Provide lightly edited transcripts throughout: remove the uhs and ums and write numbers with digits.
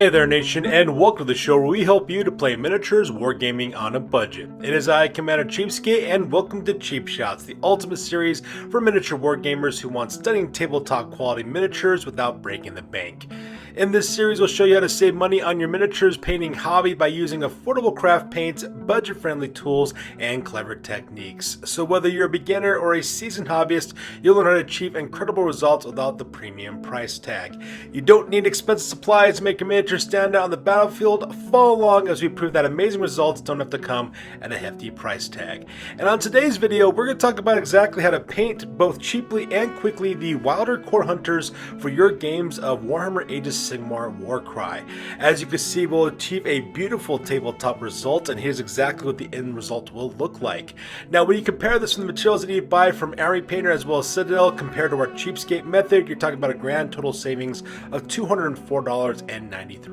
Hey there nation, and welcome to the show where we help you to play miniatures wargaming on a budget. It is I, Commander Cheapskate, and welcome to Cheap Shots, the ultimate series for miniature wargamers who want stunning tabletop quality miniatures without breaking the bank. In this series, we'll show you how to save money on your miniatures painting hobby by using affordable craft paints, budget-friendly tools, and clever techniques. So whether you're a beginner or a seasoned hobbyist, you'll learn how to achieve incredible results without the premium price tag. You don't need expensive supplies to make your miniature stand out on the battlefield. Follow along as we prove that amazing results don't have to come at a hefty price tag. And on today's video, we're going to talk about exactly how to paint both cheaply and quickly the Wildercorp hunters for your games of Warhammer Age of Sigmar Warcry. As you can see, we'll achieve a beautiful tabletop result, and here's exactly what the end result will look like. Now, when you compare this to the materials that you buy from Army Painter as well as Citadel compared to our cheapskate method, you're talking about a grand total savings of $204.93.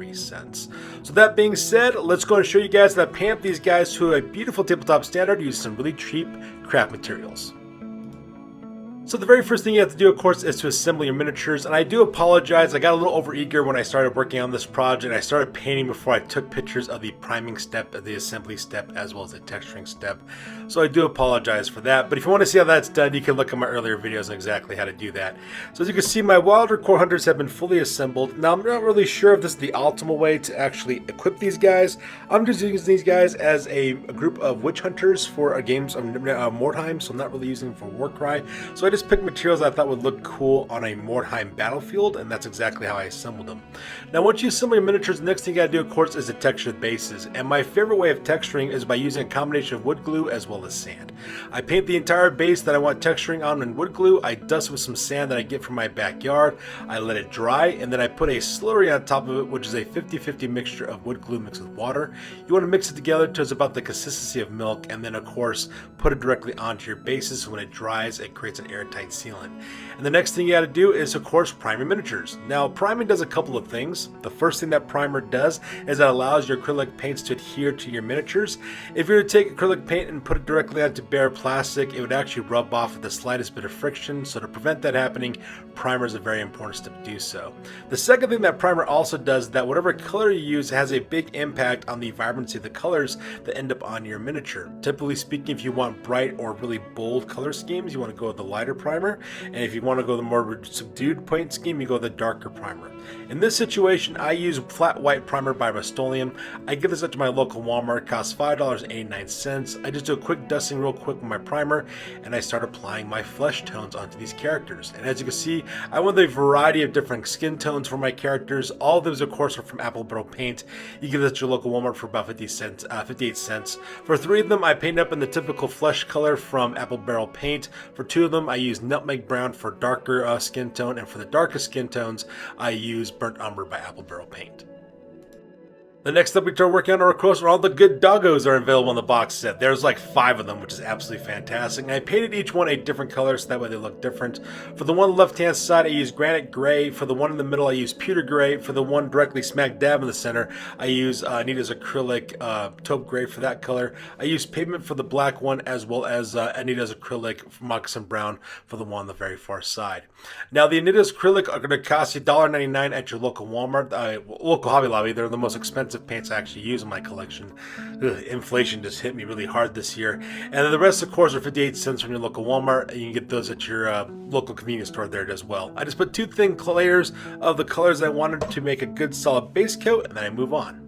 So that being said, let's go and show you guys how to paint up these guys to a beautiful tabletop standard using some really cheap craft materials. So the very first thing you have to do, of course, is to assemble your miniatures, and I do apologize, I got a little overeager when I started working on this project. I started painting before I took pictures of the priming step, the assembly step, as well as the texturing step, so I do apologize for that. But if you want to see how that's done, you can look at my earlier videos on exactly how to do that. So as you can see, my Wildercorp hunters have been fully assembled. Now I'm not really sure if this is the optimal way to actually equip these guys. I'm just using these guys as a group of witch hunters for games of Mordheim, so I'm not really using them for Warcry. So I just picked materials I thought would look cool on a Mordheim battlefield, and that's exactly how I assembled them. Now once you assemble your miniatures, the next thing you gotta do, of course, is to texture the bases. And my favorite way of texturing is by using a combination of wood glue as well as sand. I paint the entire base that I want texturing on in wood glue. I dust with some sand that I get from my backyard. I let it dry, and then I put a slurry on top of it, which is a 50-50 mixture of wood glue mixed with water. You want to mix it together to it's about the consistency of milk, and then of course put it directly onto your bases, so when it dries it creates an airtight sealant. And the next thing you got to do is, of course, prime your miniatures. Now, priming does a couple of things. The first thing that primer does is it allows your acrylic paints to adhere to your miniatures. If you were to take acrylic paint and put it directly onto bare plastic, it would actually rub off with the slightest bit of friction. So to prevent that happening, primer is a very important step to do so. The second thing that primer also does is that whatever color you use has a big impact on the vibrancy of the colors that end up on your miniature. Typically speaking, if you want bright or really bold color schemes, you want to go with the lighter primer. And if you want to go the more subdued paint scheme, you go the darker primer. In this situation, I use flat white primer by Rust-Oleum. I get this up to my local Walmart. It costs $5.89. I just do a quick dusting real quick with my primer, and I start applying my flesh tones onto these characters. And as you can see, I went with a variety of different skin tones for my characters. All of those, of course, are from Apple Barrel Paint. You get this at your local Walmart for about 58 cents. For 3 of them, I paint up in the typical flesh color from Apple Barrel Paint. For 2 of them, I use Nutmeg Brown for darker skin tone, and for the darkest skin tones, I use Burnt Umber by Apple Barrel Paint. The next step we start working on, of course, are all the good doggos that are available in the box set. There's like 5 of them, which is absolutely fantastic. And I painted each one a different color, so that way they look different. For the one on the left-hand side, I use granite gray. For the one in the middle, I use pewter gray. For the one directly smack dab in the center, I use Anita's acrylic taupe gray for that color. I use pavement for the black one, as well as Anita's acrylic moccasin brown for the one on the very far side. Now, the Anita's acrylic are going to cost you $1.99 at your local Walmart, local Hobby Lobby. They're the most expensive paints I actually use in my collection. Inflation just hit me really hard this year. And then the rest, of course, are 58 cents from your local Walmart, and you can get those at your local convenience store there as well. I just put 2 thin layers of the colors I wanted to make a good solid base coat, and then I move on.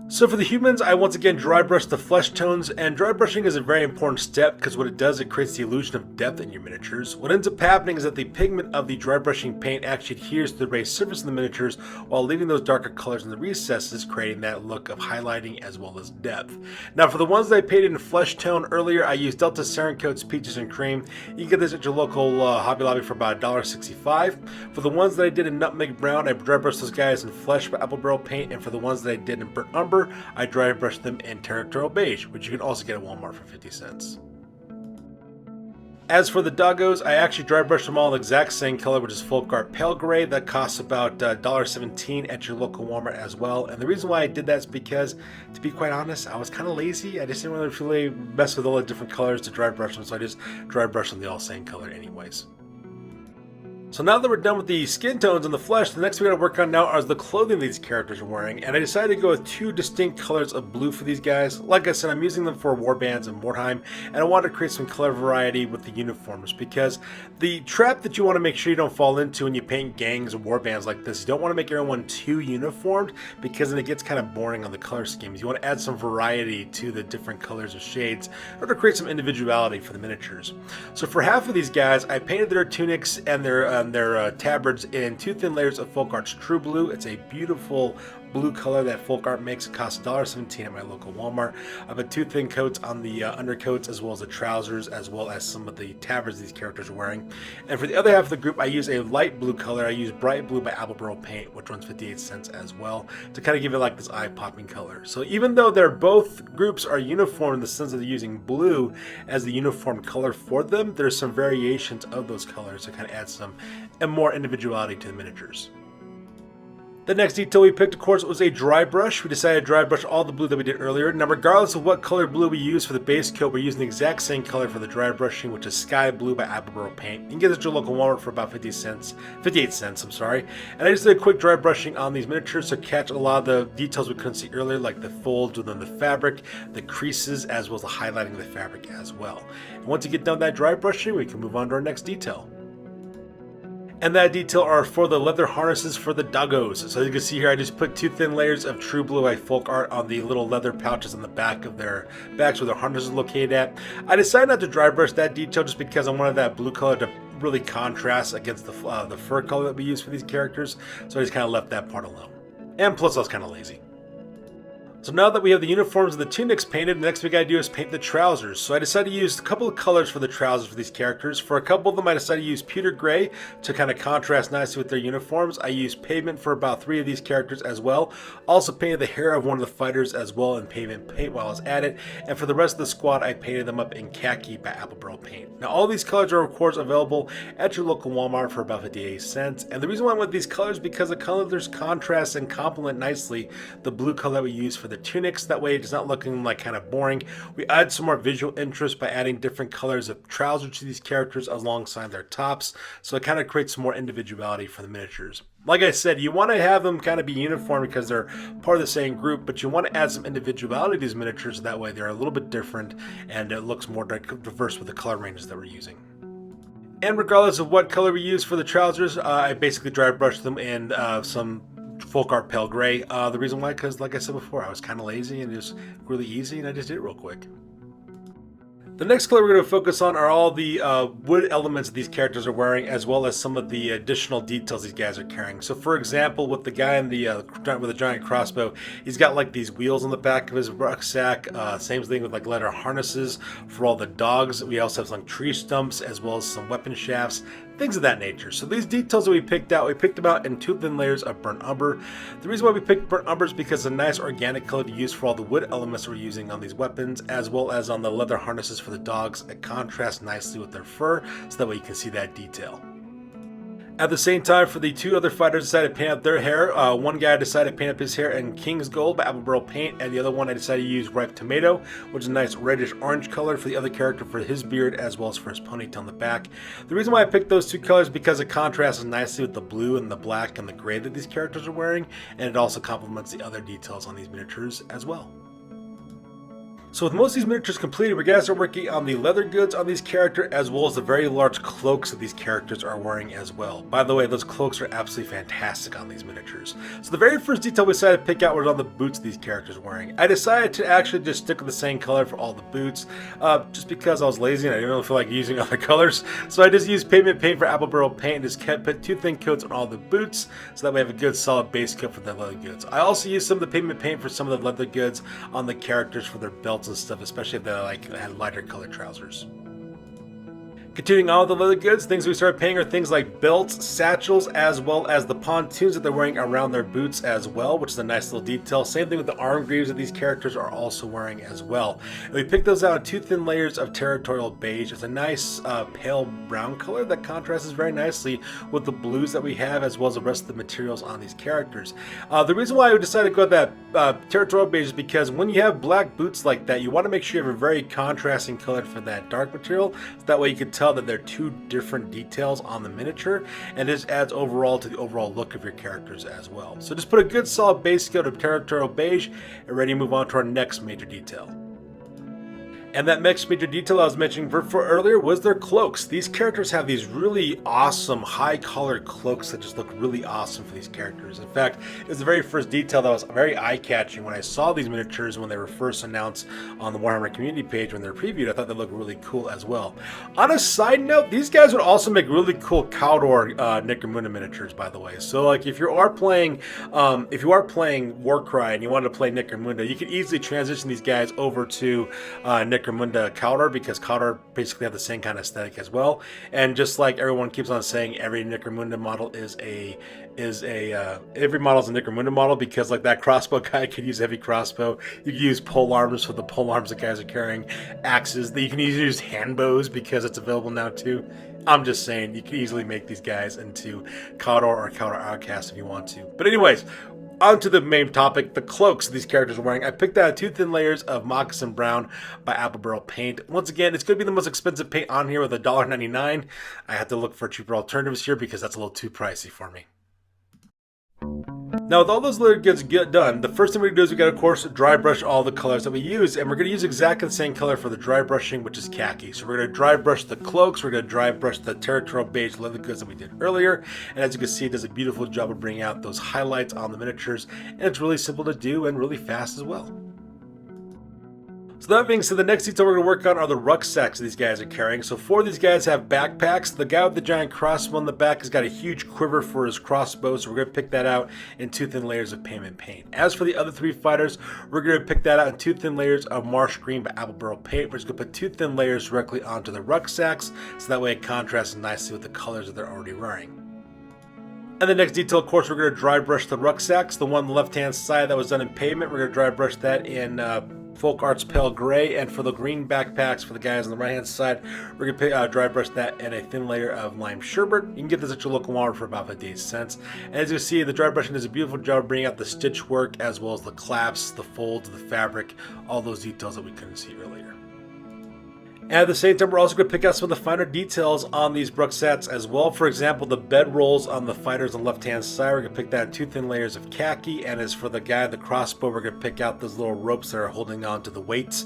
So for the humans, I once again dry brush the flesh tones, and dry brushing is a very important step because what it does, it creates the illusion of depth in your miniatures. What ends up happening is that the pigment of the dry brushing paint actually adheres to the raised surface of the miniatures while leaving those darker colors in the recesses, creating that look of highlighting as well as depth. Now for the ones that I painted in flesh tone earlier, I used Delta Cerancoats Peaches and Cream. You can get this at your local Hobby Lobby for about $1.65. For the ones that I did in Nutmeg Brown, I dry brushed those guys in flesh by Apple Barrel Paint, and for the ones that I did in Burnt Umber, I dry brush them in Territorial Beige, which you can also get at Walmart for 50 cents. As for the doggos, I actually dry brushed them all the exact same color, which is Folkart Pale Gray. That costs about $1.17 at your local Walmart as well. And the reason why I did that is because, to be quite honest, I was kind of lazy. I just didn't really mess with all the different colors to dry brush them, so I just dry brushed them the all same color anyways. So now that we're done with the skin tones and the flesh, the next thing we're going to work on now are the clothing these characters are wearing. And I decided to go with two distinct colors of blue for these guys. Like I said, I'm using them for warbands and Mordheim, and I wanted to create some color variety with the uniforms, because the trap that you want to make sure you don't fall into when you paint gangs or warbands like this, you don't want to make everyone too uniformed, because then it gets kind of boring on the color schemes. You want to add some variety to the different colors or shades in order to create some individuality for the miniatures. So for half of these guys, I painted their tunics and their tabards in 2 thin layers of Folk Art's True Blue. It's a beautiful blue color that Folk Art makes. It costs $1.17 at my local Walmart. I put 2 thin coats on the undercoats, as well as the trousers, as well as some of the tabards these characters are wearing. And for the other half of the group, I use a light blue color. I use Bright Blue by Apple Paint, which runs 58 cents as well, to kind of give it like this eye-popping color. So even though they're both groups are uniform in the sense that they're using blue as the uniform color for them, there's some variations of those colors to kind of add some and more individuality to the miniatures. The next detail we picked, of course, was a dry brush. We decided to dry brush all the blue that we did earlier. Now, regardless of what color blue we use for the base coat, we're using the exact same color for the dry brushing, which is Sky Blue by Apple Paint. You can get this at your local Walmart for about 58 cents, And I just did a quick dry brushing on these miniatures to catch a lot of the details we couldn't see earlier, like the folds within the fabric, the creases, as well as the highlighting of the fabric as well. And once you get done that dry brushing, we can move on to our next detail. And that detail are for the leather harnesses for the doggos. So as you can see here, I just put 2 thin layers of True Blue by Folk Art on the little leather pouches on the back of their backs where their harness is located at. I decided not to dry brush that detail just because I wanted that blue color to really contrast against the fur color that we use for these characters. So I just kind of left that part alone. And plus I was kind of lazy. So now that we have the uniforms and the tunics painted, the next thing we gotta do is paint the trousers. So I decided to use a couple of colors for the trousers for these characters. For a couple of them, I decided to use pewter gray to kind of contrast nicely with their uniforms. I used pavement for about 3 of these characters as well. Also painted the hair of one of the fighters as well in pavement paint while I was at it. And for the rest of the squad, I painted them up in khaki by Apple Paint. Now all these colors are of course available at your local Walmart for about 58 cents. And the reason why I went with these colors is because the colors contrast and complement nicely the blue color that we use for the tunics. That way it's not looking like kind of boring. We add some more visual interest by adding different colors of trousers to these characters alongside their tops, so it kind of creates some more individuality for the miniatures. Like I said, you want to have them kind of be uniform because they're part of the same group, but you want to add some individuality to these miniatures, so that way they're a little bit different and it looks more diverse with the color ranges that we're using. And regardless of what color we use for the trousers, I basically dry brushed them in some Folk Art Pale Gray. The reason why, because like I said before, I was kind of lazy and it was really easy and I just did it real quick. The next color we're going to focus on are all the wood elements that these characters are wearing, as well as some of the additional details these guys are carrying. So for example, with the guy in the with a giant crossbow, he's got like these wheels on the back of his rucksack. Same thing with like leather harnesses for all the dogs. We also have some tree stumps, as well as some weapon shafts, things of that nature. So these details that we picked them out in 2 thin layers of burnt umber. The reason why we picked burnt umber is because it's a nice organic color to use for all the wood elements we're using on these weapons, as well as on the leather harnesses for the dogs. It contrasts nicely with their fur, so that way you can see that detail. At the same time, for the 2 other fighters, decided to paint up their hair. One guy decided to paint up his hair in King's Gold by Apple Paint, and the other one I decided to use Ripe Tomato, which is a nice reddish orange color for the other character for his beard, as well as for his ponytail on the back. The reason why I picked those 2 colors is because it contrasts nicely with the blue and the black and the gray that these characters are wearing, and it also complements the other details on these miniatures as well. So with most of these miniatures completed, we're going to start working on the leather goods on these characters, as well as the very large cloaks that these characters are wearing as well. By the way, those cloaks are absolutely fantastic on these miniatures. So the very first detail we decided to pick out was on the boots these characters are wearing. I decided to actually just stick with the same color for all the boots, just because I was lazy and I didn't really feel like using other colors. So I just used pavement paint for Apple Paint and just put 2 thin coats on all the boots, so that we have a good solid base coat for the leather goods. I also used some of the pavement paint for some of the leather goods on the characters for their belts and stuff, especially if they had lighter colored trousers. Continuing on with the leather goods, things we started painting are things like belts, satchels, as well as the pontoons that they're wearing around their boots as well, which is a nice little detail. Same thing with the arm greaves that these characters are also wearing as well. And we picked those out in 2 thin layers of territorial beige. It's a nice pale brown color that contrasts very nicely with the blues that we have, as well as the rest of the materials on these characters. The reason why I decided to go with that territorial beige is because when you have black boots like that, you want to make sure you have a very contrasting color for that dark material, so that way you can tell tell that they're two different details on the miniature, and this adds overall to the overall look of your characters as well. So just put a good solid base coat of territorial beige and ready to move on to our next major detail. And that next major detail I was mentioning for earlier was their cloaks. These characters have these really awesome high-collared cloaks that just look really awesome for these characters. In fact, it was the very first detail that was very eye-catching when I saw these miniatures when they were first announced on the Warhammer community page when they were previewed. I thought they looked really cool as well. On a side note, these guys would also make really cool Caldor Necromunda miniatures, by the way. So, like, if you are playing Warcry and you want to play Necromunda, you can easily transition these guys over to Necromunda Caldor, because Caldor basically have the same kind of aesthetic as well. And just like everyone keeps on saying, every Necromunda model is every model is a Necromunda model, because like that crossbow guy could use heavy crossbow. You can use pole arms for the pole arms that guys are carrying, axes. You can use hand bows because it's available now too. I'm just saying, you can easily make these guys into Caldor or Caldor Outcast if you want to. But anyways, on to the main topic, the cloaks these characters are wearing. I picked out 2 thin layers of Moccasin Brown by Apple Barrel Paint. Once again, it's going to be the most expensive paint on here with $1.99. I had to look for cheaper alternatives here because that's a little too pricey for me. Now, with all those layer goods done, the first thing we're going to do is we got to, of course, dry brush all the colors that we use, and we're going to use exactly the same color for the dry brushing, which is khaki. So we're going to dry brush the cloaks, we're going to dry brush the territorial beige leather goods that we did earlier, and as you can see, it does a beautiful job of bringing out those highlights on the miniatures, and it's really simple to do and really fast as well. So that being said, the next detail we're going to work on are the rucksacks these guys are carrying. So 4 of these guys have backpacks. The guy with the giant crossbow on the back has got a huge quiver for his crossbow, so we're going to pick that out in 2 thin layers of payment paint. As for the other 3 fighters, we're going to pick that out in 2 thin layers of marsh green by Apple Barrel Paint. We're just going to put 2 thin layers directly onto the rucksacks, so that way it contrasts nicely with the colors that they're already wearing. And the next detail, of course, we're going to dry brush the rucksacks. The one on the left-hand side that was done in pavement, we're going to dry brush that in Folk Arts Pale Gray. And for the green backpacks for the guys on the right-hand side, we're going to dry brush that in a thin layer of lime sherbet. You can get this at your local Walmart for about 58 cents. And as you see, the dry brushing does a beautiful job of bringing out the stitch work, as well as the claps, the folds, the fabric, all those details that we couldn't see earlier. And at the same time, we're also going to pick out some of the finer details on these rucksacks as well. For example, the bed rolls on the fighters on the left-hand side, we're going to pick that in 2 thin layers of khaki. And as for the guy with the crossbow, we're going to pick out those little ropes that are holding on to the weights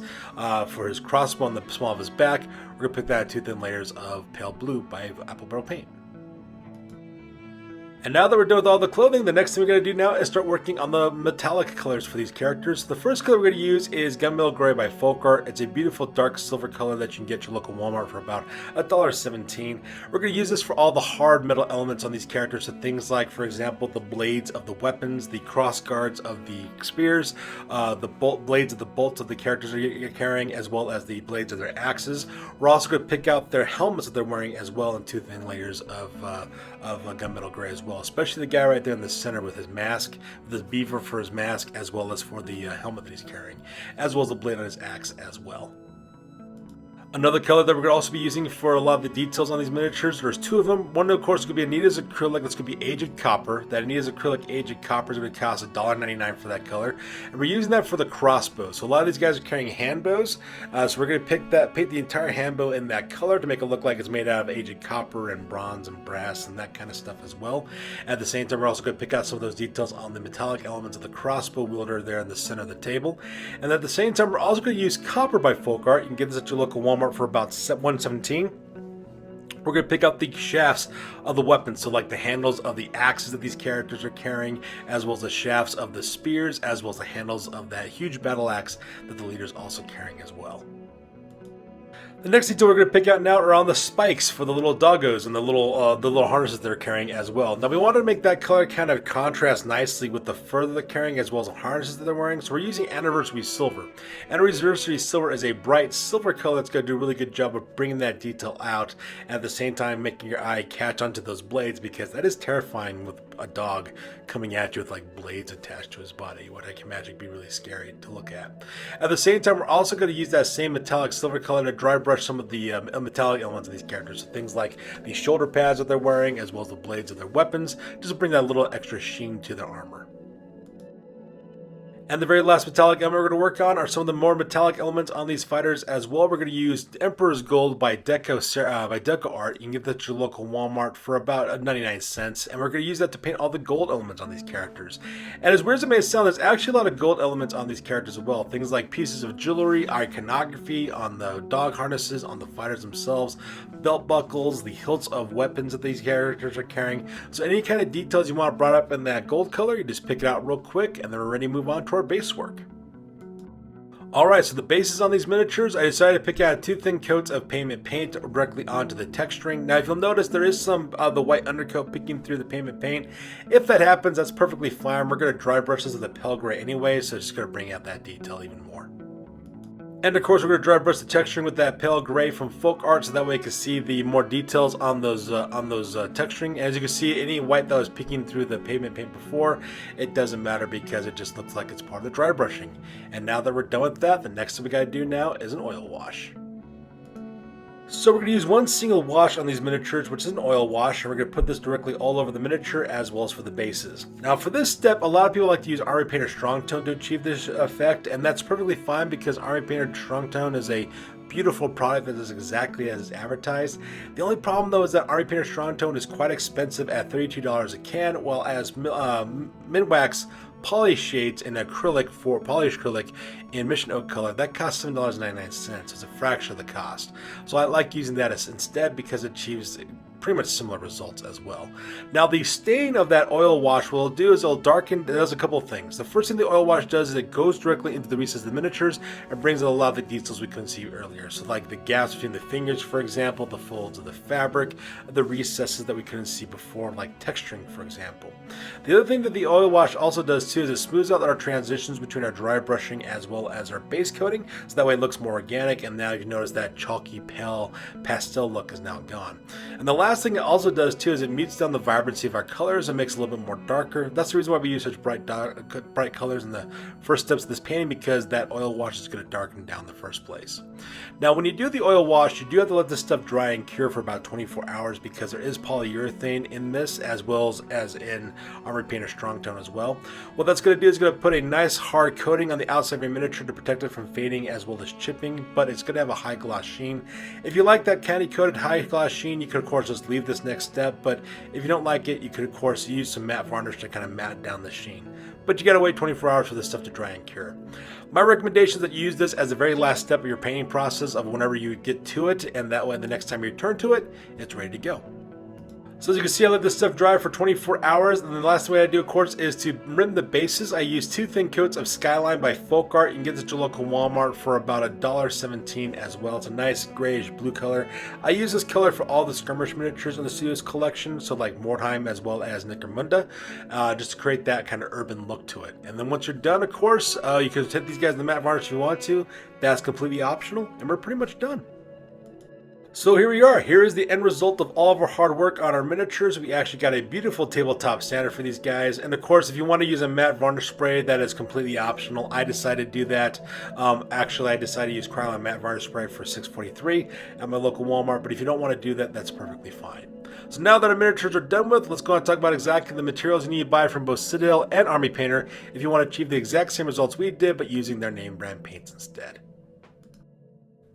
for his crossbow on the small of his back. We're going to pick that in 2 thin layers of pale blue by Apple Barrel Paint. And now that we're done with all the clothing, the next thing we're going to do now is start working on the metallic colors for these characters. The first color we're going to use is Gunmetal Gray by Folk Art. It's a beautiful dark silver color that you can get at your local Walmart for about $1.17. We're going to use this for all the hard metal elements on these characters, so things like, for example, the blades of the weapons, the cross guards of the spears, the blades of the bolts of the characters you're carrying, as well as the blades of their axes. We're also going to pick out their helmets that they're wearing as well in 2 thin layers of Gunmetal Gray as well. Especially the guy right there in the center with his mask, with his beaver for his mask, as well as for the helmet that he's carrying, as well as the blade on his axe as well. Another color that we're going to also be using for a lot of the details on these miniatures, there's 2 of them. One, of course, is going to be Anita's acrylic. That's going to be Aged Copper. That Anita's acrylic Aged Copper is going to cost $1.99 for that color. And we're using that for the crossbow. So a lot of these guys are carrying hand bows. So we're going to paint the entire hand bow in that color to make it look like it's made out of Aged Copper and bronze and brass and that kind of stuff as well. At the same time, we're also going to pick out some of those details on the metallic elements of the crossbow wielder there in the center of the table. And at the same time, we're also going to use Copper by Folk Art. You can get this at your local Walmart for about $1.17. We're going to pick out the shafts of the weapons, so like the handles of the axes that these characters are carrying, as well as the shafts of the spears, as well as the handles of that huge battle axe that the leader's also carrying as well. The next detail we're going to pick out now are on the spikes for the little doggos and the little harnesses they're carrying as well. Now we wanted to make that color kind of contrast nicely with the fur that they're carrying as well as the harnesses that they're wearing, so we're using Anniversary Silver. Anniversary Silver is a bright silver color that's going to do a really good job of bringing that detail out, and at the same time making your eye catch onto those blades, because that is terrifying with a dog coming at you with like blades attached to his body. What I can imagine be really scary to look at. At the same time, we're also going to use that same metallic silver color to dry brush some of the metallic elements of these characters. So things like the shoulder pads that they're wearing, as well as the blades of their weapons, just to bring that little extra sheen to their armor. And the very last metallic element we're going to work on are some of the more metallic elements on these fighters as well. We're going to use Emperor's Gold by Deco Art. You can get that at your local Walmart for about 99 cents. And we're going to use that to paint all the gold elements on these characters. And as weird as it may sound, there's actually a lot of gold elements on these characters as well. Things like pieces of jewelry, iconography on the dog harnesses, on the fighters themselves, belt buckles, the hilts of weapons that these characters are carrying. So any kind of details you want brought up in that gold color, you just pick it out real quick, and then we're ready to move on to our base work. Alright, so the bases on these miniatures, I decided to pick out 2 thin coats of pavement paint directly onto the texturing. Now if you'll notice, there is some of the white undercoat peeking through the pavement paint. If that happens, that's perfectly fine. We're going to dry brush this with a pale gray anyway, so it's just going to bring out that detail even more. And of course, we're going to dry brush the texturing with that pale gray from Folk Art, so that way you can see the more details on those texturing. As you can see, any white that was peeking through the pavement paint before, it doesn't matter because it just looks like it's part of the dry brushing. And now that we're done with that, the next thing we got to do now is an oil wash. So we're going to use one single wash on these miniatures, which is an oil wash, and we're going to put this directly all over the miniature as well as for the bases. Now for this step, a lot of people like to use Army Painter Strong Tone to achieve this effect, and that's perfectly fine because Army Painter Strong Tone is a beautiful product that is exactly as advertised. The only problem though is that Army Painter Strong Tone is quite expensive at $32 a can, while as Minwax poly shades in acrylic for polished acrylic in Mission Oak color, that costs $7.99. It's a fraction of the cost. So I like using that as instead because it achieves pretty much similar results as well. Now the stain of that oil wash will do is it'll darken. It does a couple of things. The first thing the oil wash does is it goes directly into the recesses of the miniatures and brings out a lot of the details we couldn't see earlier. So like the gaps between the fingers, for example, the folds of the fabric, the recesses that we couldn't see before, like texturing, for example. The other thing that the oil wash also does too is it smooths out our transitions between our dry brushing as well as our base coating, so that way it looks more organic. And now you notice that chalky, pale pastel look is now gone. And the last thing it also does too is it mutes down the vibrancy of our colors and makes it a little bit more darker. That's the reason why we use such bright colors in the first steps of this painting, because that oil wash is going to darken down in the first place. Now when you do the oil wash, you do have to let this stuff dry and cure for about 24 hours because there is polyurethane in this as well as in Army Painter Strong Tone as well. What that's going to do is going to put a nice hard coating on the outside of your miniature to protect it from fading as well as chipping, but it's going to have a high gloss sheen. If you like that candy coated high gloss sheen, you could of course just leave this next step, but if you don't like it, you could of course use some matte varnish to kind of matte down the sheen. But you gotta wait 24 hours for this stuff to dry and cure. My recommendation is that you use this as the very last step of your painting process of whenever you get to it, and that way the next time you return to it, it's ready to go. So as you can see, I let this stuff dry for 24 hours, and the last way I do, of course, is to rim the bases. I use 2 thin coats of Skyline by Folk Art. You can get this at your local Walmart for about $1.17 as well. It's a nice grayish blue color. I use this color for all the skirmish miniatures in the Studios collection, so like Mordheim as well as Necromunda, just to create that kind of urban look to it. And then once you're done, of course, you can take these guys in the matte varnish if you want to. That's completely optional, and we're pretty much done. So here we are. Here is the end result of all of our hard work on our miniatures. We actually got a beautiful tabletop standard for these guys. And of course, if you want to use a matte varnish spray, that is completely optional. I decided to do that. Actually, I decided to use Krylon matte varnish spray for $6.43 at my local Walmart. But if you don't want to do that, that's perfectly fine. So now that our miniatures are done with, let's go and talk about exactly the materials you need to buy from both Citadel and Army Painter if you want to achieve the exact same results we did, but using their name brand paints instead.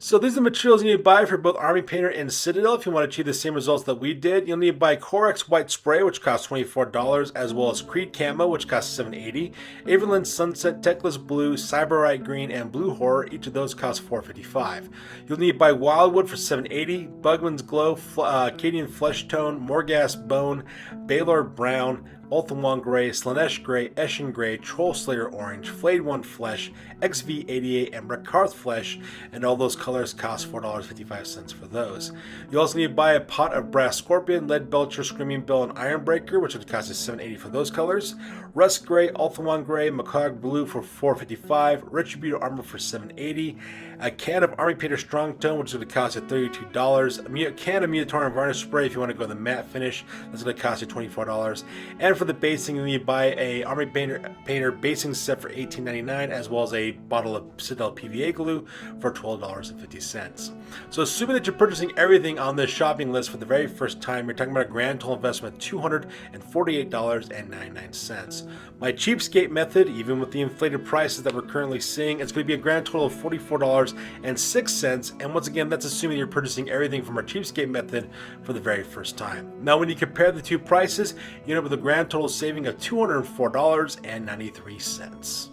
So these are the materials you need to buy for both Army Painter and Citadel if you want to achieve the same results that we did. You'll need to buy Corex White Spray, which costs $24, as well as Creed Camo, which costs $7.80, Averland Sunset, Techless Blue, Cyberite Green, and Blue Horror. Each of those costs $4.55. You'll need to buy Wildwood for $7.80, Bugman's Glow, Acadian Flesh Tone, Morghast Bone, Baylor Brown, Ulthuan Gray, Slanesh Gray, Eshin Gray, Troll Slayer Orange, Flayed One Flesh, XV88, and Rakarth Flesh, and all those colors cost $4.55 for those. You also need to buy a pot of Brass Scorpion, Lead Belcher, Screaming Bell, and Ironbreaker, which would cost us $7.80 for those colors. Rust Gray, Ulthuan Gray, Macog Blue for $4.55, Retributor Armor for $7.80, a can of Army Painter Strong Tone, which is going to cost you $32, a can of Mutatorium Varnish Spray if you want to go the matte finish, that's going to cost you $24, and for the basing you need to buy a Army Painter basing set for $18.99, as well as a bottle of Citadel PVA glue for $12.50. So assuming that you're purchasing everything on this shopping list for the very first time, you're talking about a grand total investment of $248.99. My cheapskate method, even with the inflated prices that we're currently seeing, it's going to be a grand total of $44.06, and once again, that's assuming you're purchasing everything from our cheapskate method for the very first time. Now, when you compare the two prices, you end up with a grand total saving of $204.93.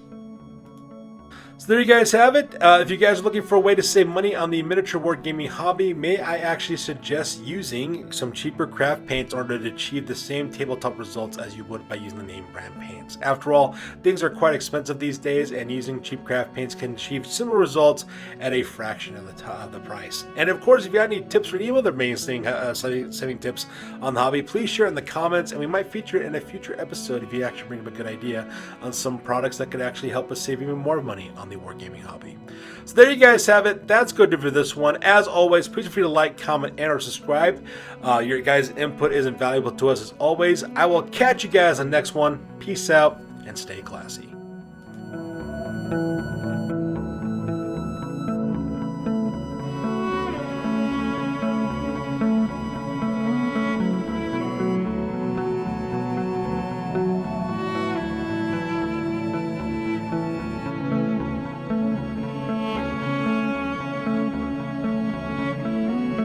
So there you guys have it. If you guys are looking for a way to save money on the miniature wargaming hobby, may I actually suggest using some cheaper craft paints in order to achieve the same tabletop results as you would by using the name brand paints. After all, things are quite expensive these days, and using cheap craft paints can achieve similar results at a fraction of the price. And of course, if you have any tips or any other saving tips on the hobby, please share it in the comments, and we might feature it in a future episode if you actually bring up a good idea on some products that could actually help us save even more money on the wargaming hobby. So there you guys have it. That's good for this one. As always, please feel free to like, comment, and or subscribe. Your guys' input is invaluable to us as always. I will catch you guys on the next one. Peace out and stay classy.